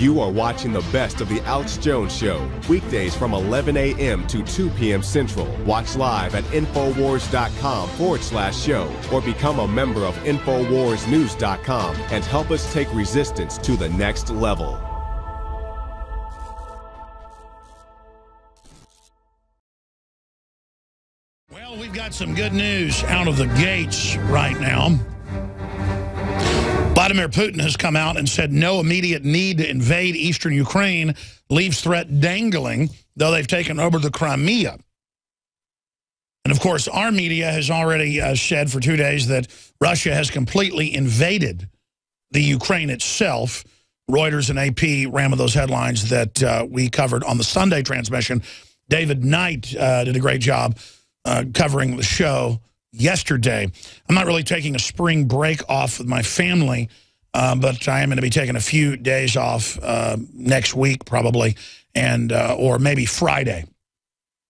You are watching the best of the Alex Jones Show, weekdays from 11 a.m. to 2 p.m. Central. Watch live at Infowars.com/show or become a member of InfoWarsNews.com and help us take resistance to the next level. Well, we've got some good news out of the gates right now. Vladimir Putin has come out and said no immediate need to invade eastern Ukraine, leaves threat dangling, though they've taken over the Crimea. And, of course, our media has already said for 2 days that Russia has completely invaded the Ukraine itself. Reuters and AP ran with those headlines that we covered on the Sunday transmission. David Knight did a great job covering the show yesterday. I'm not really taking a spring break off with my family, but I am going to be taking a few days off next week probably, and or maybe Friday.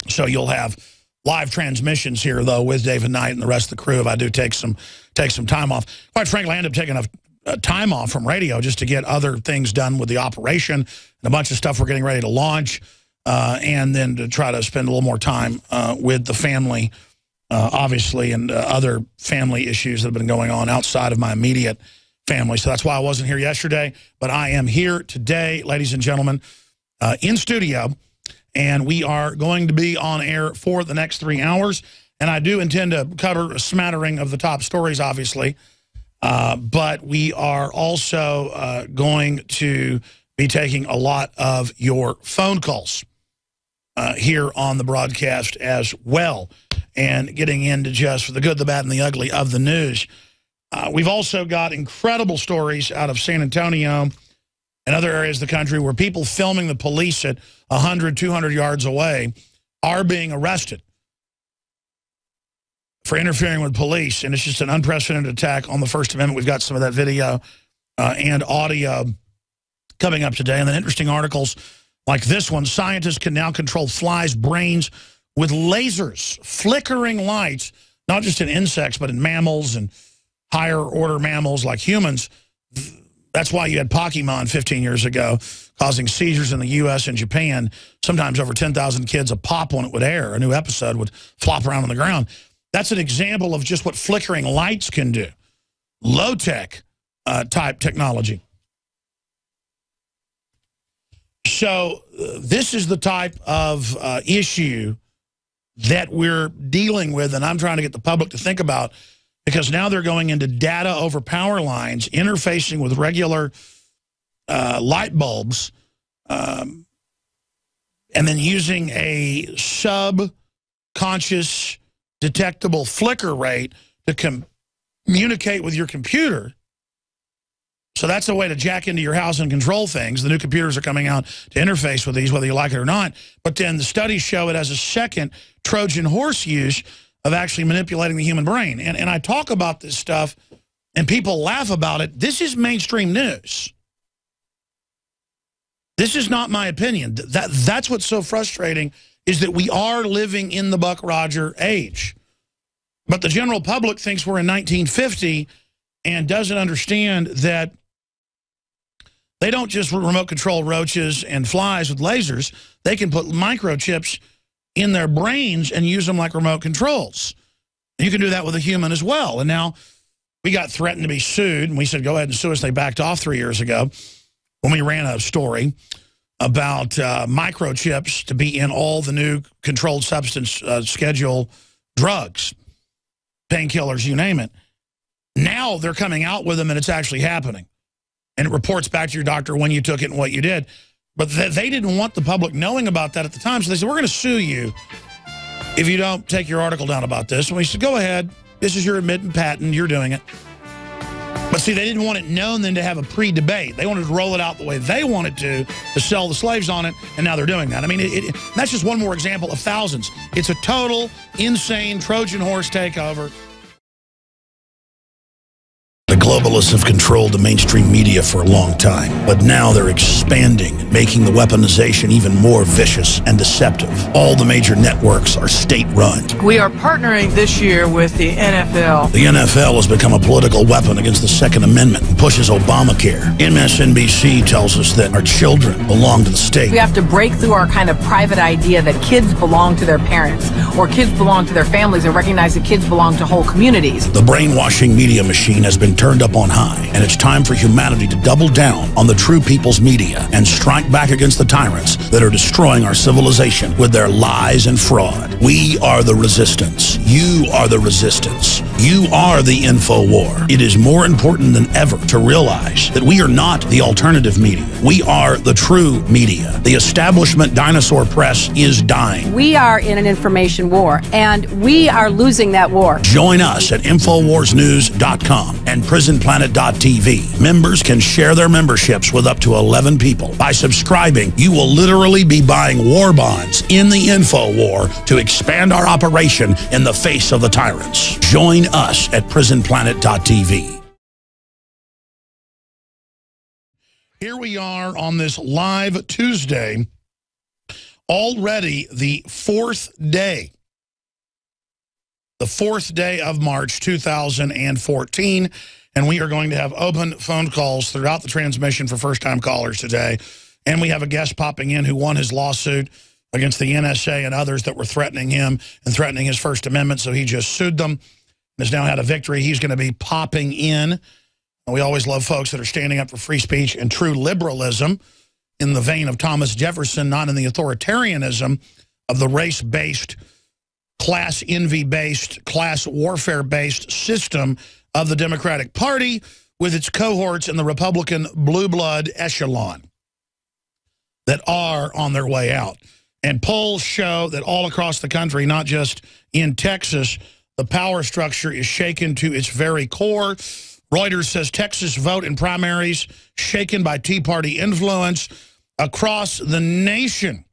So you'll have live transmissions here, though, with David Knight and the rest of the crew if I do take some time off. Quite frankly, I end up taking a time off from radio just to get other things done with the operation and a bunch of stuff we're getting ready to launch, and then to try to spend a little more time with the family, obviously, and other family issues that have been going on outside of my immediate family. So that's why I wasn't here yesterday. But I am here today, ladies and gentlemen, in studio. And we are going to be on air for the next 3 hours. And I do intend to cover a smattering of the top stories, obviously. But we are also going to be taking a lot of your phone calls here on the broadcast as well, and getting into just the good, the bad, and the ugly of the news. We've also got incredible stories out of San Antonio and other areas of the country where people filming the police at 100, 200 yards away are being arrested for interfering with police, and it's just an unprecedented attack on the First Amendment. We've got some of that video and audio coming up today, and then interesting articles like this one. Scientists can now control flies' brains with lasers, flickering lights, not just in insects, but in mammals and higher order mammals like humans. That's why you had Pokemon 15 years ago causing seizures in the U.S. and Japan. Sometimes over 10,000 kids a pop when it would air. A new episode would flop around on the ground. That's an example of just what flickering lights can do. Low-tech type technology. So this is the type of issue that we're dealing with, and I'm trying to get the public to think about, because now they're going into data over power lines, interfacing with regular light bulbs, and then using a subconscious detectable flicker rate to communicate with your computer. So that's a way to jack into your house and control things. The new computers are coming out to interface with these, whether you like it or not. But then the studies show it as a second Trojan horse use of actually manipulating the human brain. And I talk about this stuff, and people laugh about it. This is mainstream news. This is not my opinion. That's what's so frustrating, is that we are living in the Buck Roger age. But the general public thinks we're in 1950 and doesn't understand that they don't just remote control roaches and flies with lasers. They can put microchips in their brains and use them like remote controls. And you can do that with a human as well. And now we got threatened to be sued, and we said, go ahead and sue us. They backed off 3 years ago when we ran a story about microchips to be in all the new controlled substance schedule drugs, painkillers, you name it. Now they're coming out with them, and it's actually happening. And it reports back to your doctor when you took it and what you did. But they didn't want the public knowing about that at the time, so they said, we're going to sue you if you don't take your article down about this. And we said, go ahead. This is your admitted patent. You're doing it. But see, they didn't want it known then to have a pre-debate. They wanted to roll it out the way they wanted to sell the slaves on it, and now they're doing that. I mean, that's just one more example of thousands. It's a total, insane Trojan horse takeover. globalists have controlled the mainstream media for a long time, but now they're expanding, making the weaponization even more vicious and deceptive. All the major networks are state-run. We are partnering this year with the NFL. The NFL has become a political weapon against the Second Amendment and pushes Obamacare. MSNBC tells us that our children belong to the state. We have to break through our kind of private idea that kids belong to their parents or kids belong to their families and recognize that kids belong to whole communities. The brainwashing media machine has been turned up on high, and it's time for humanity to double down on the true people's media and strike back against the tyrants that are destroying our civilization with their lies and fraud. We are the resistance. You are the resistance. You are the info war. It is more important than ever to realize that we are not the alternative media. We are the true media. The establishment dinosaur press is dying. We are in an information war, and we are losing that war. Join us at InfoWarsNews.com and PrisonPlanet.tv. Members can share their memberships with up to 11 people. By subscribing, you will literally be buying war bonds in the info war to expand our operation in the face of the tyrants. Join us at PrisonPlanet.tv. Here we are on this live Tuesday, already the fourth day of March 2014, and we are going to have open phone calls throughout the transmission for first-time callers today. And we have a guest popping in who won his lawsuit against the NSA and others that were threatening him and threatening his First Amendment, so he just sued them and has now had a victory. He's going to be popping in. We always love folks that are standing up for free speech and true liberalism in the vein of Thomas Jefferson, not in the authoritarianism of the race-based, class envy-based, class warfare-based system of the Democratic Party with its cohorts in the Republican blue blood echelon that are on their way out. And polls show that all across the country, not just in Texas, the power structure is shaken to its very core. Reuters says Texas vote in primaries shaken by Tea Party influence across the nation.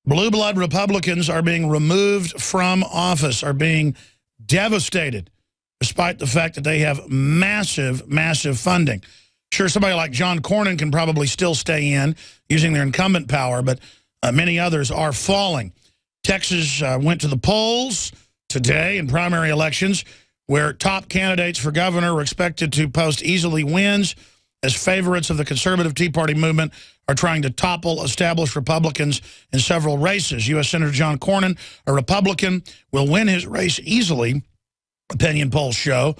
Blue blood Republicans are being removed from office, are being devastated, despite the fact that they have massive, massive funding. Sure, somebody like John Cornyn can probably still stay in using their incumbent power, but many others are falling. Texas went to the polls today in primary elections, where top candidates for governor were expected to post easily wins as favorites of the conservative Tea Party movement are trying to topple established Republicans in several races. U.S. Senator John Cornyn, a Republican, will win his race easily, opinion polls show.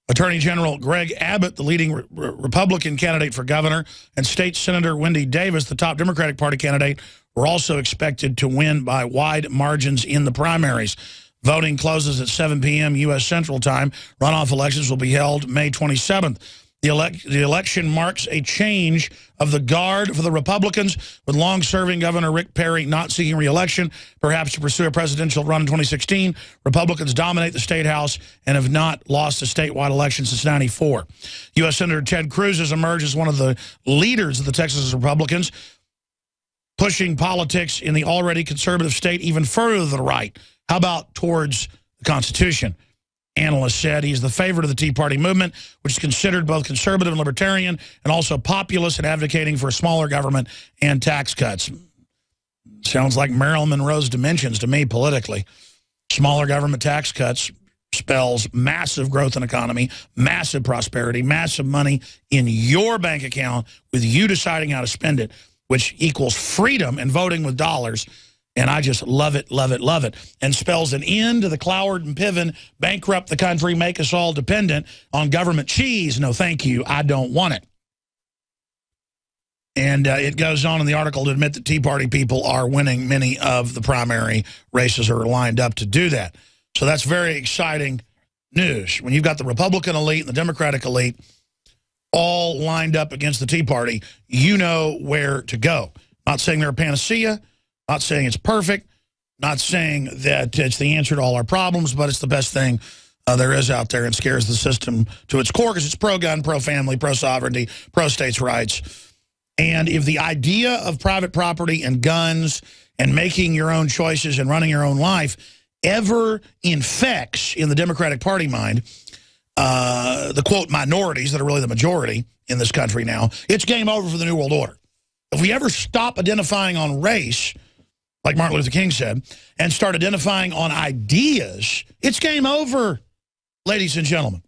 Attorney General Greg Abbott, the leading Republican candidate for governor, and State Senator Wendy Davis, the top Democratic Party candidate, were also expected to win by wide margins in the primaries. Voting closes at 7 p.m. U.S. Central Time. Runoff elections will be held May 27th. The election marks a change of the guard for the Republicans, with long-serving Governor Rick Perry not seeking re-election, perhaps to pursue a presidential run in 2016. Republicans dominate the state house and have not lost a statewide election since '94. U.S. Senator Ted Cruz has emerged as one of the leaders of the Texas Republicans, pushing politics in the already conservative state even further to the right. How about towards the Constitution? Analysts said he's the favorite of the Tea Party movement, which is considered both conservative and libertarian, and also populist and advocating for a smaller government and tax cuts. Sounds like Marilyn Monroe's dimensions to me politically. Smaller government, tax cuts spells massive growth in economy, massive prosperity, massive money in your bank account with you deciding how to spend it, which equals freedom and voting with dollars. And I just love it, love it, love it. And spells an end to the Cloward and Piven, bankrupt the country, make us all dependent on government cheese. No, thank you. I don't want it. And it goes on in the article to admit that Tea Party people are winning many of the primary races, or are lined up to do that. So that's very exciting news. When you've got the Republican elite and the Democratic elite all lined up against the Tea Party, you know where to go. Not saying they're a panacea, not saying it's perfect, not saying that it's the answer to all our problems, but it's the best thing there is out there, and scares the system to its core because it's pro-gun, pro-family, pro-sovereignty, pro-states' rights. And if the idea of private property and guns and making your own choices and running your own life ever infects in the Democratic Party mind the, quote, minorities that are really the majority in this country now, it's game over for the New World Order. If we ever stop identifying on race, like Martin Luther King said, and start identifying on ideas, it's game over, ladies and gentlemen,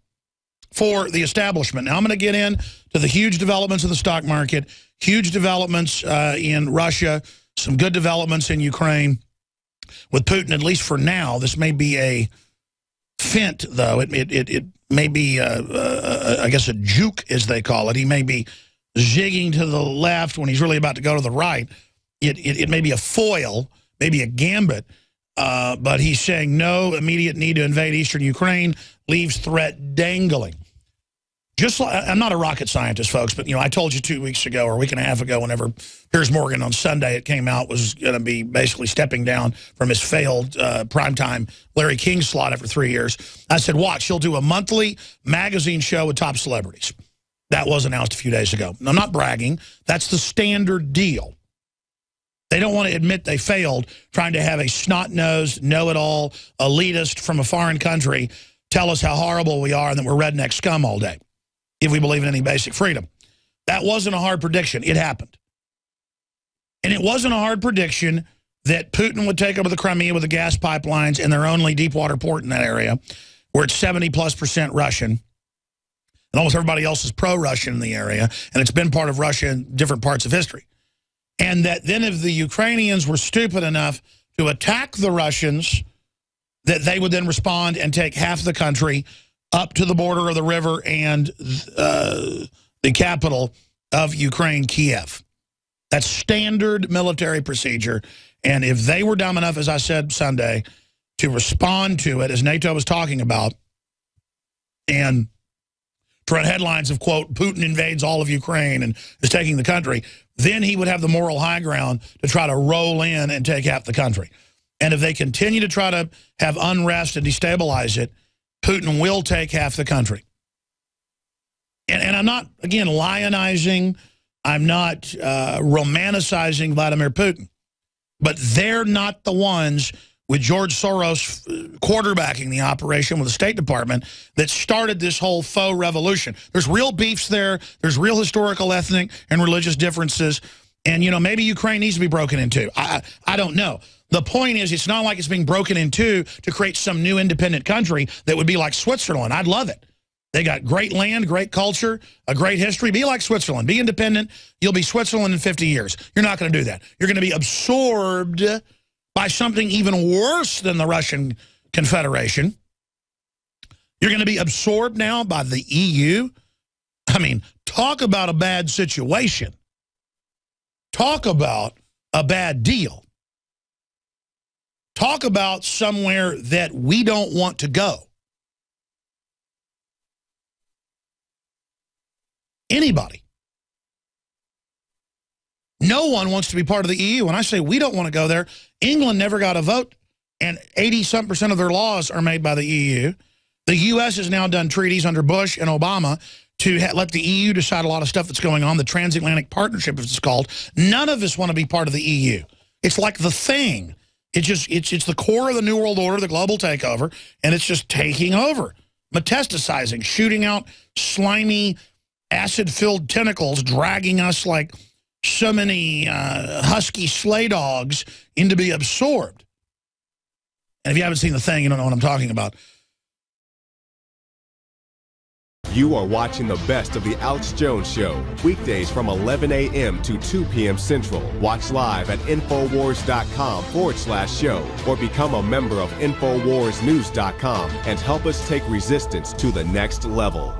for the establishment. Now, I'm going to get into the huge developments in the stock market, huge developments in Russia, some good developments in Ukraine. With Putin, at least for now, this may be a fint, though. It may be, I guess, a juke, as they call it. He may be zigging to the left when he's really about to go to the right. It may be a foil, maybe a gambit, but he's saying no immediate need to invade eastern Ukraine, leaves threat dangling. Just like, I'm not a rocket scientist, folks, but, you know, I told you 2 weeks ago or a week and a half ago, whenever Piers Morgan on Sunday, it came out, was going to be basically stepping down from his failed primetime Larry King slot after 3 years. I said, watch, he'll do a monthly magazine show with top celebrities. That was announced a few days ago. I'm not bragging. That's the standard deal. They don't want to admit they failed, trying to have a snot-nosed, know-it-all elitist from a foreign country tell us how horrible we are and that we're redneck scum all day, if we believe in any basic freedom. That wasn't a hard prediction. It happened. And it wasn't a hard prediction that Putin would take over the Crimea with the gas pipelines and their only deep water port in that area, where it's 70+% Russian, and almost everybody else is pro-Russian in the area, and it's been part of Russia in different parts of history. And that then if the Ukrainians were stupid enough to attack the Russians, that they would then respond and take half the country up to the border of the river and the capital of Ukraine, Kiev. That's standard military procedure. And if they were dumb enough, as I said Sunday, to respond to it, as NATO was talking about, and to run headlines of, quote, Putin invades all of Ukraine and is taking the country, then he would have the moral high ground to try to roll in and take half the country. And if they continue to try to have unrest and destabilize it, Putin will take half the country. And I'm not, again, lionizing, I'm not romanticizing Vladimir Putin. But they're not the ones, with George Soros quarterbacking the operation with the State Department, that started this whole faux revolution. There's real beefs there. There's real historical, ethnic, and religious differences. And, you know, maybe Ukraine needs to be broken into. I don't know. The point is, it's not like it's being broken into to create some new independent country that would be like Switzerland. I'd love it. They got great land, great culture, a great history. Be like Switzerland. Be independent. You'll be Switzerland in 50 years. You're not going to do that. You're going to be absorbed by something even worse than the Russian Confederation. You're going to be absorbed now by the EU. I mean, talk about a bad situation. Talk about a bad deal. Talk about somewhere that we don't want to go. Anybody. No one wants to be part of the EU. When I say we don't want to go there, England never got a vote, and 80-some% of their laws are made by the EU. The U.S. has now done treaties under Bush and Obama to let the EU decide a lot of stuff that's going on, the transatlantic partnership, as it's called. None of us want to be part of the EU. It's like the thing. It's the core of the New World Order, the global takeover, and it's just taking over, metastasizing, shooting out slimy, acid-filled tentacles, dragging us like so many husky sleigh dogs in to be absorbed. And if you haven't seen the thing, you don't know what I'm talking about. You are watching the best of the Alex Jones Show, weekdays from 11 a.m. to 2 p.m. Central. Watch live at Infowars.com/show or become a member of InfoWarsNews.com and help us take resistance to the next level.